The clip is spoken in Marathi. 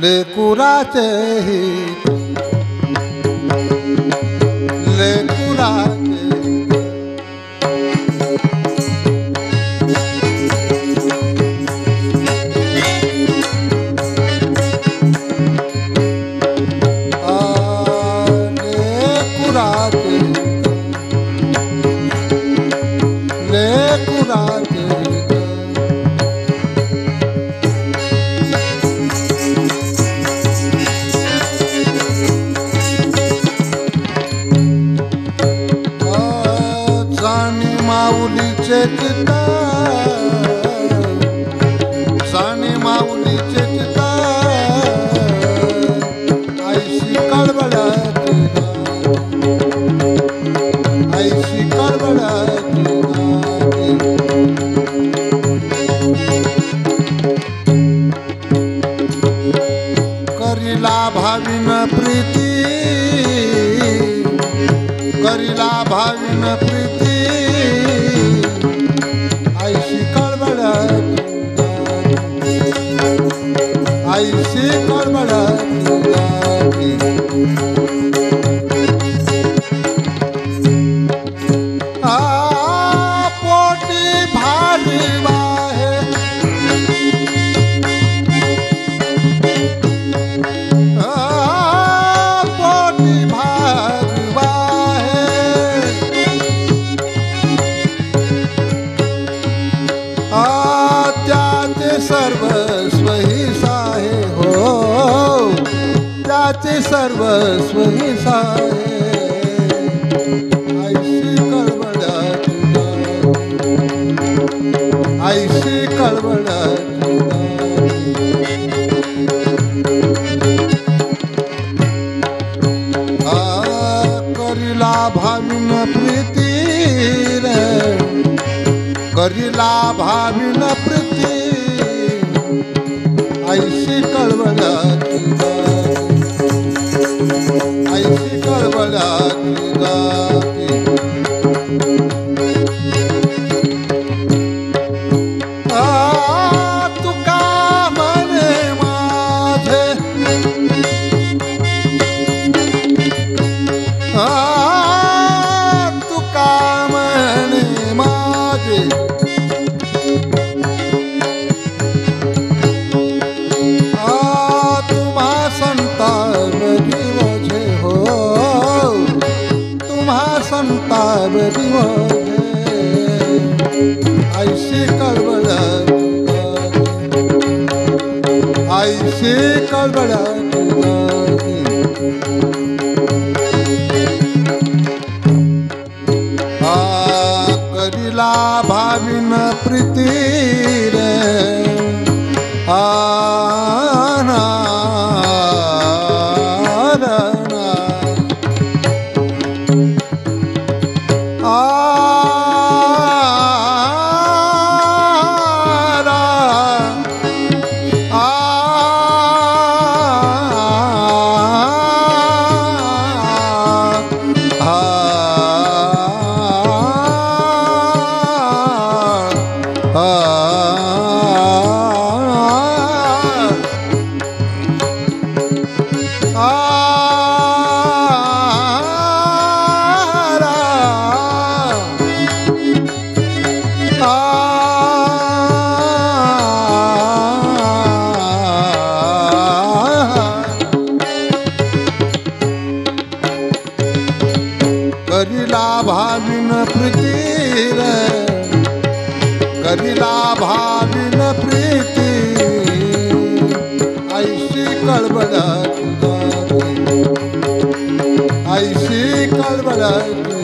लेकुराचे हित लेकुराचे माऊलीचे चित्त साने माऊलीचे चित्त ऐशी कळबळाची ऐशी कळबळाची करीला भाविन प्रीती करीला भाविन प्रीती ऐशी कळबळाची ऐशी कळबळाची पोटी भारी वाहे पोटी भारी वाहे त्याचे सर्वस्व ही साहे हो त्याचे सर्वस्व ही साहे ऐशी कळबळाची ऐशी कळबळाची करीला भाविन प्रीती रे करीला भाविन प्रीती ऐशी कळबळाची ऐशी कळबळाची गाती तुका म्हणे माझे तुका म्हणे माझे तुम्हा संतावरी माझे हो तुम्हा संतावरी माझे ऐशी कळबळाची ऐशी कळबळाची करीला भाविन प्रीती रे करीला भाविन प्रीती रे करीला भाविन प्रीती ऐशी कळबळाची ऐशी कळबळाची